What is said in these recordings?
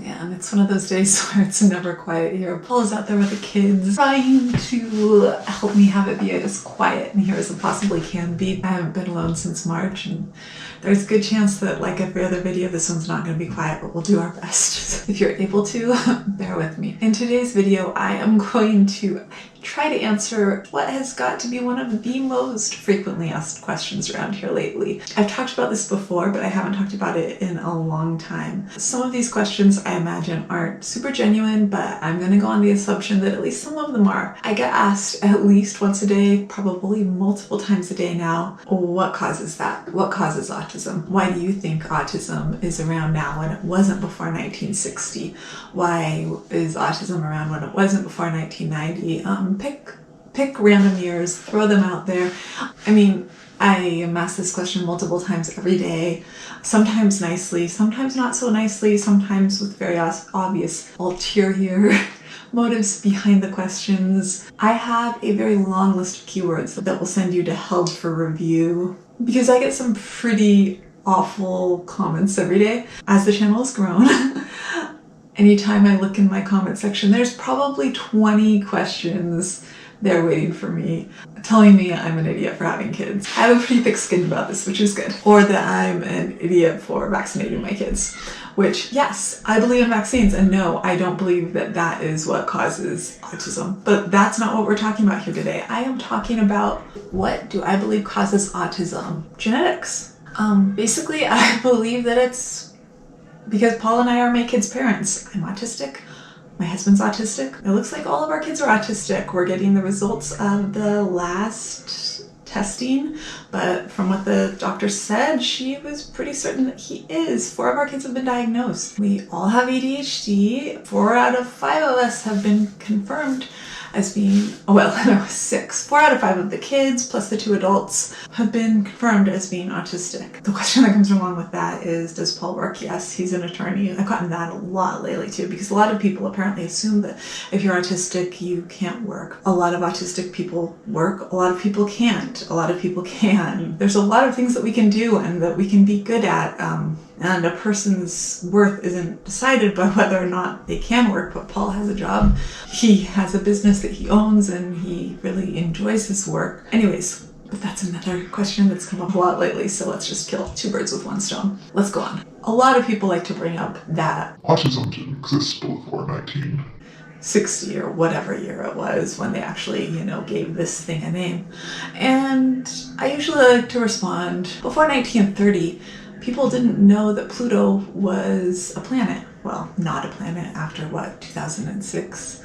man, it's one of those days where it's never quiet here. Paul is out there with the kids trying to help me have it be as quiet in here as it possibly can be. I haven't been alone since March, and there's a good chance that, like every other video, this one's not going to be quiet, but we'll do our best. If you're able to, bear with me. In today's video, I am going to try to answer what has got to be one of the most frequently asked questions around here lately. I've talked about this before, but I haven't talked about it in a long time. Some of these questions I imagine aren't super genuine, but I'm going to go on the assumption that at least some of them are. I get asked at least once a day, probably multiple times a day now, what causes that? What causes autism? Why do you think autism is around now when it wasn't before 1960? Why is autism around when it wasn't before 1990? Pick random years, throw them out there. I mean, I am asked this question multiple times every day, sometimes nicely, sometimes not so nicely, sometimes with very obvious ulterior motives behind the questions. I have a very long list of keywords that will send you to held for review because I get some pretty awful comments every day. As the channel has grown, anytime I look in my comment section, there's probably 20 questions there waiting for me, telling me I'm an idiot for having kids. I have a pretty thick skin about this, which is good. Or that I'm an idiot for vaccinating my kids, which, yes, I believe in vaccines, and no, I don't believe that that is what causes autism. But that's not what we're talking about here today. I am talking about what do I believe causes autism? Genetics. Basically, I believe that it's because Paul and I are my kids' parents. I'm autistic. My husband's autistic. It looks like all of our kids are autistic. We're getting the results of the last testing, but from what the doctor said, she was pretty certain that he is. 4 of our kids have been diagnosed. We all have ADHD. 4 out of 5 of us have been confirmed as being, well, no, 6. 4 out of 5 of the kids, plus the 2 adults, have been confirmed as being autistic. The question that comes along with that is, does Paul work? Yes, he's an attorney. I've gotten that a lot lately too, because a lot of people apparently assume that if you're autistic, you can't work. A lot of autistic people work. A lot of people can't. A lot of people can. There's a lot of things that we can do and that we can be good at. And a person's worth isn't decided by whether or not they can work, but Paul has a job. He has a business that he owns and he really enjoys his work. Anyways, but that's another question that's come up a lot lately, so let's just kill 2 birds with 1 stone. Let's go on. A lot of people like to bring up that autism didn't exist before 1960 or whatever year it was when they actually, gave this thing a name. And I usually like to respond, before 1930, people didn't know that Pluto was a planet. Well, not a planet after, 2006?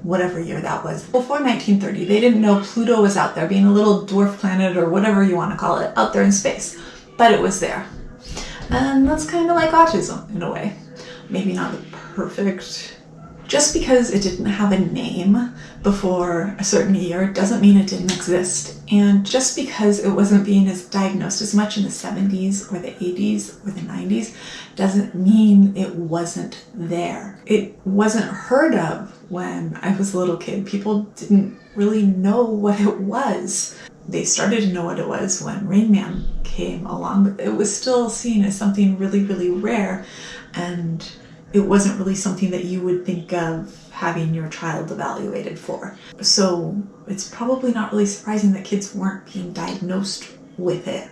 Whatever year that was. Before 1930, they didn't know Pluto was out there, being a little dwarf planet or whatever you want to call it, out there in space. But it was there. And that's kind of like autism, in a way. Maybe not the perfect. Just because it didn't have a name before a certain year doesn't mean it didn't exist. And just because it wasn't being diagnosed as much in the 70s or the 80s or the 90s doesn't mean it wasn't there. It wasn't heard of when I was a little kid. People didn't really know what it was. They started to know what it was when Rain Man came along, but it was still seen as something really, really rare, and it wasn't really something that you would think of having your child evaluated for. So it's probably not really surprising that kids weren't being diagnosed with it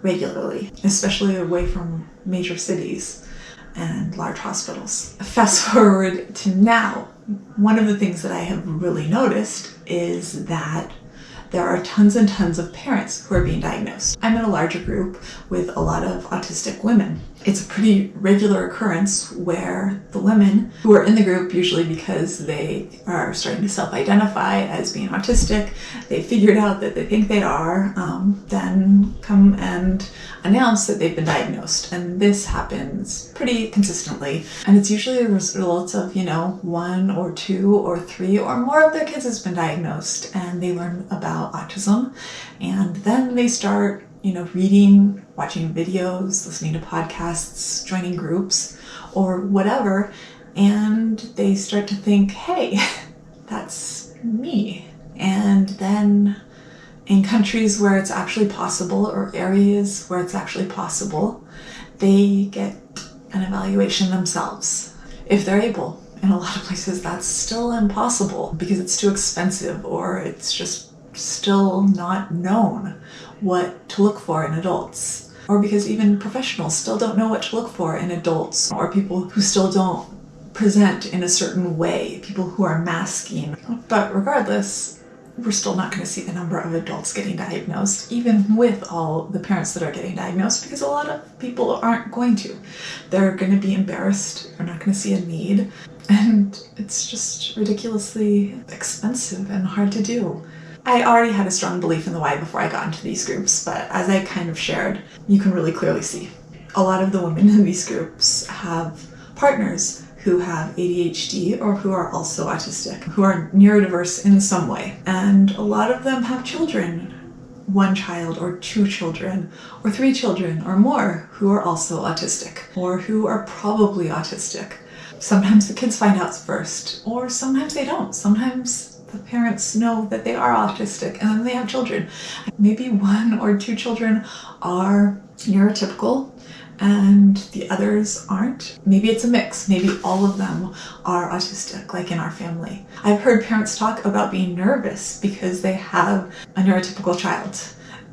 regularly, especially away from major cities and large hospitals. Fast forward to now, one of the things that I have really noticed is that there are tons and tons of parents who are being diagnosed. I'm in a larger group with a lot of autistic women. It's a pretty regular occurrence where the women who are in the group, usually because they are starting to self-identify as being autistic, they figured out that they think they are, then come and announce that they've been diagnosed. And this happens pretty consistently. And it's usually the result of, 1 or 2 or 3 or more of their kids has been diagnosed, and they learn about autism. And then they start reading, watching videos, listening to podcasts, joining groups, or whatever, and they start to think, hey, that's me. And then in countries where it's actually possible, or areas where it's actually possible, they get an evaluation themselves, if they're able. In a lot of places, that's still impossible because it's too expensive, or it's just still not known what to look for in adults, or because even professionals still don't know what to look for in adults, or people who still don't present in a certain way, people who are masking. But regardless, we're still not going to see the number of adults getting diagnosed, even with all the parents that are getting diagnosed, because a lot of people aren't going to. They're going to be embarrassed, they're not going to see a need, and it's just ridiculously expensive and hard to do. I already had a strong belief in the why before I got into these groups, but as I kind of shared, you can really clearly see. A lot of the women in these groups have partners who have ADHD or who are also autistic, who are neurodiverse in some way. And a lot of them have children, 1 child or 2 children or 3 children or more who are also autistic or who are probably autistic. Sometimes the kids find out first, or sometimes they don't. Sometimes the parents know that they are autistic and then they have children. Maybe 1 or 2 children are neurotypical and the others aren't. Maybe it's a mix. Maybe all of them are autistic, like in our family. I've heard parents talk about being nervous because they have a neurotypical child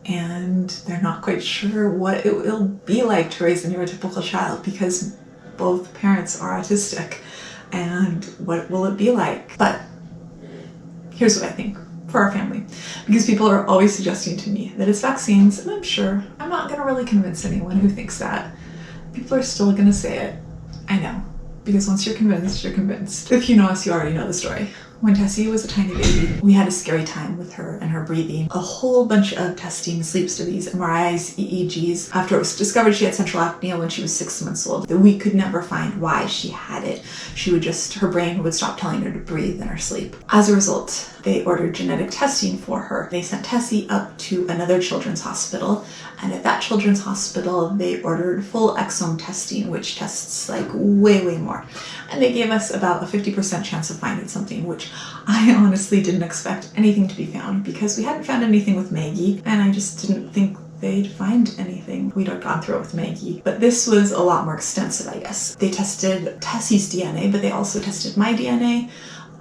and they're not quite sure what it will be like to raise a neurotypical child because both parents are autistic, and what will it be like? But here's what I think for our family, because people are always suggesting to me that it's vaccines, and I'm sure I'm not going to really convince anyone who thinks that. People are still going to say it. I know, because once you're convinced, you're convinced. If you know us, you already know the story. When Tessie was a tiny baby, we had a scary time with her and her breathing. A whole bunch of testing, sleep studies, MRIs, EEGs. After it was discovered she had central apnea when she was 6 months old, we could never find why she had it. Her brain would stop telling her to breathe in her sleep. As a result, they ordered genetic testing for her. They sent Tessie up to another children's hospital, and at that children's hospital, they ordered full exome testing, which tests like way more. And they gave us about a 50% chance of finding something, which I honestly didn't expect anything to be found because we hadn't found anything with Maggie, and I just didn't think they'd find anything. We'd gone through it with Maggie. But this was a lot more extensive, I guess. They tested Tessie's DNA, but they also tested my DNA,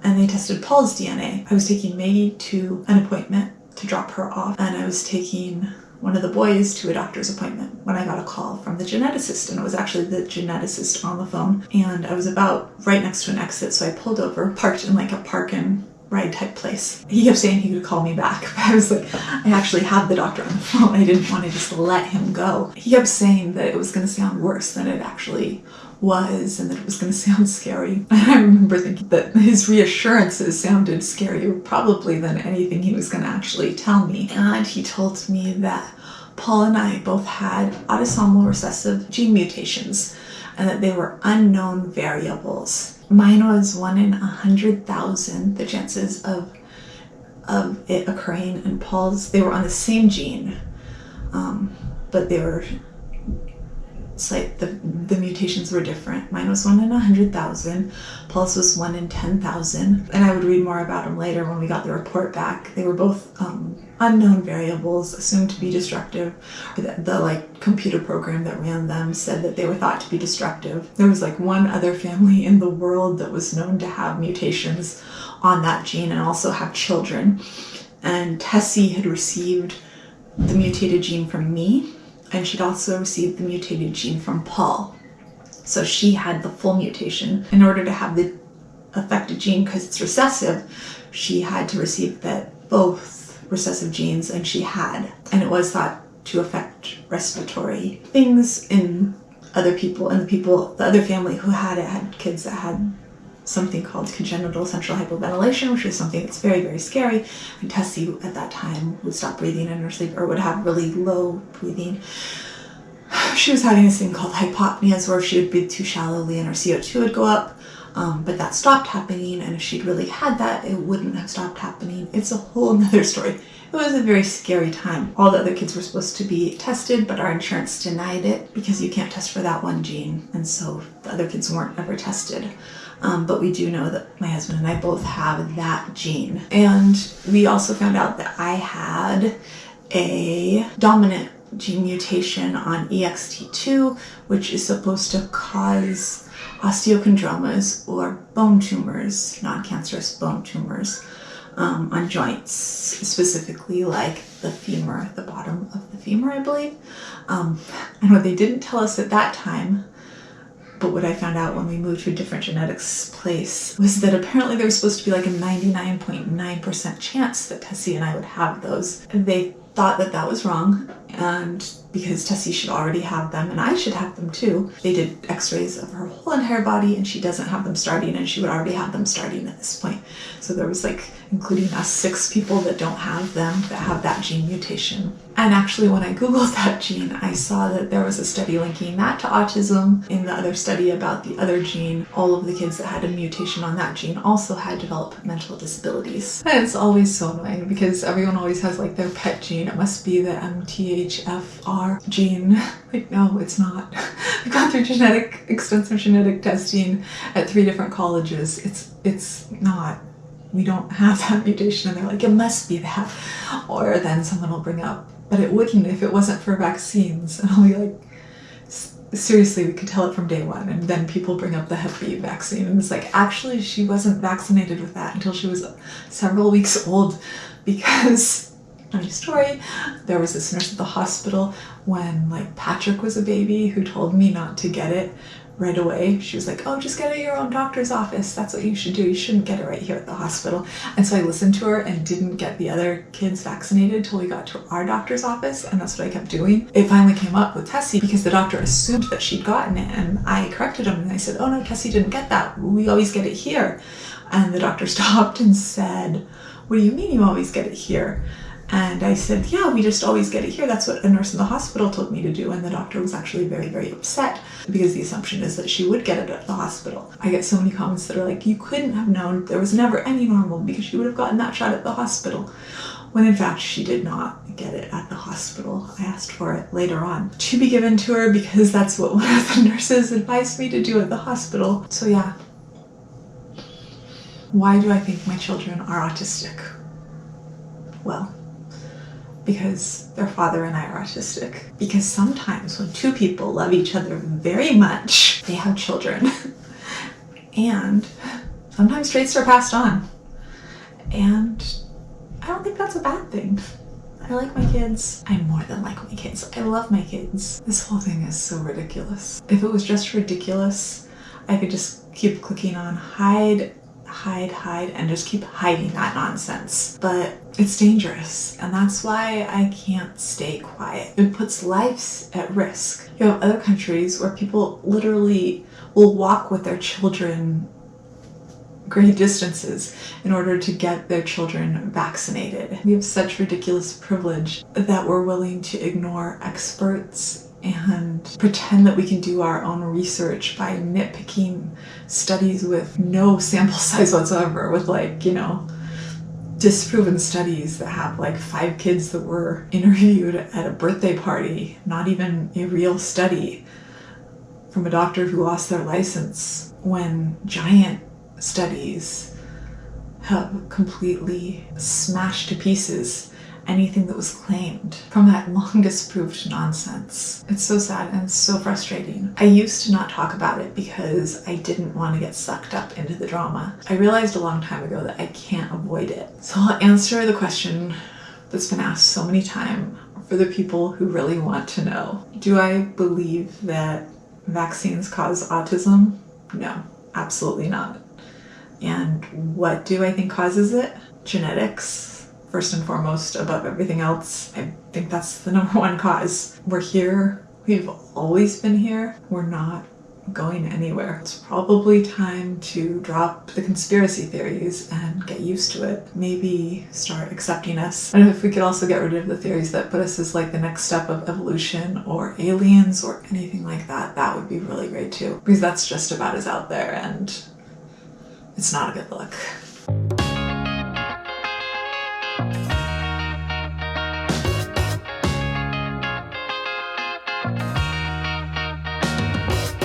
and they tested Paul's DNA. I was taking Maggie to an appointment to drop her off, and I was taking one of the boys to a doctor's appointment when I got a call from the geneticist, and it was actually the geneticist on the phone, and I was about right next to an exit, so I pulled over, parked in like a park and ride type place. He kept saying he could call me back, but I was like, I actually have the doctor on the phone. I didn't want to just let him go. He kept saying that it was going to sound worse than it actually was, and that it was going to sound scary. And I remember thinking that his reassurances sounded scarier probably than anything he was going to actually tell me. And he told me that Paul and I both had autosomal recessive gene mutations and that they were unknown variables. Mine was 1 in 100,000, the chances of it occurring, and Paul's, they were on the same gene, but they were, it's like the mutations were different. Mine was 1 in 100,000, Paul's was 1 in 10,000, and I would read more about them later when we got the report back. They were both unknown variables, assumed to be destructive. The like computer program that ran them said that they were thought to be destructive. There was like one other family in the world that was known to have mutations on that gene and also have children. And Tessie had received the mutated gene from me, and she'd also received the mutated gene from Paul. So she had the full mutation. In order to have the affected gene, because it's recessive, she had to receive both recessive genes, and she had. And it was thought to affect respiratory things in other people, and the other family who had it had kids that had something called congenital central hypoventilation, which is something that's very scary. And Tessie at that time would stop breathing in her sleep, or would have really low breathing. She was having this thing called hypopneas, where if she would breathe too shallowly and her CO2 would go up, but that stopped happening, and if she'd really had that, it wouldn't have stopped happening. It's a whole nother story. It was a very scary time. All the other kids were supposed to be tested, but our insurance denied it because you can't test for that one gene, and so the other kids weren't ever tested. But we do know that my husband and I both have that gene. And we also found out that I had a dominant gene mutation on EXT2, which is supposed to cause osteochondromas or bone tumors, non-cancerous bone tumors, on joints, specifically like the femur, the bottom of the femur, I believe. I know they didn't tell us at that time, but what I found out when we moved to a different genetics place was that apparently there was supposed to be like a 99.9% chance that Tessie and I would have those. And they thought that that was wrong, and because Tessie should already have them and I should have them too. They did x-rays of her whole entire body and she doesn't have them starting, and she would already have them starting at this point. So there was like, including us, 6 people that don't have them, that have that gene mutation. And actually when I Googled that gene, I saw that there was a study linking that to autism. In the other study about the other gene, all of the kids that had a mutation on that gene also had developmental disabilities. And it's always so annoying because everyone always has like their pet gene. It must be the MTHFR gene. Like, no, it's not. I've gone through extensive genetic testing at 3 different colleges. It's not. We don't have that mutation, and they're like, it must be that. Or then someone will bring up, but it wouldn't if it wasn't for vaccines. And I'll be like, seriously, we could tell it from day one. And then people bring up the Hep B vaccine, and it's like, actually, she wasn't vaccinated with that until she was several weeks old, because, funny story, there was this nurse at the hospital when like Patrick was a baby who told me not to get it right away. She was like, oh, just get it at your own doctor's office. That's what you should do. You shouldn't get it right here at the hospital. And so I listened to her and didn't get the other kids vaccinated till we got to our doctor's office, and that's what I kept doing. It finally came up with Tessie because the doctor assumed that she'd gotten it, and I corrected him and I said, oh no, Tessie didn't get that. We always get it here. And the doctor stopped and said, what do you mean you always get it here? And I said, yeah, we just always get it here. That's what a nurse in the hospital told me to do. And the doctor was actually very, very upset because the assumption is that she would get it at the hospital. I get so many comments that are like, you couldn't have known. There was never any normal because she would have gotten that shot at the hospital. When in fact, she did not get it at the hospital. I asked for it later on to be given to her because that's what one of the nurses advised me to do at the hospital. So yeah. Why do I think my children are autistic? Well, because their father and I are autistic. Because sometimes when 2 people love each other very much, they have children. And sometimes traits are passed on. And I don't think that's a bad thing. I like my kids. I more than like my kids. I love my kids. This whole thing is so ridiculous. If it was just ridiculous, I could just keep clicking on hide, and just keep hiding that nonsense. But it's dangerous, and that's why I can't stay quiet. It puts lives at risk. You have other countries where people literally will walk with their children great distances in order to get their children vaccinated. We have such ridiculous privilege that we're willing to ignore experts and pretend that we can do our own research by nitpicking studies with no sample size whatsoever, with like, you know, disproven studies that have like 5 kids that were interviewed at a birthday party, not even a real study from a doctor who lost their license, when giant studies have completely smashed to pieces anything that was claimed from that long disproved nonsense. It's so sad and so frustrating. I used to not talk about it because I didn't want to get sucked up into the drama. I realized a long time ago that I can't avoid it. So I'll answer the question that's been asked so many times for the people who really want to know. Do I believe that vaccines cause autism? No, absolutely not. And what do I think causes it? Genetics. First and foremost, above everything else. I think that's the #1 cause. We're here. We've always been here. We're not going anywhere. It's probably time to drop the conspiracy theories and get used to it. Maybe start accepting us. And if we could also get rid of the theories that put us as like the next step of evolution or aliens or anything like that, that would be really great too. Because that's just about as out there, and it's not a good look.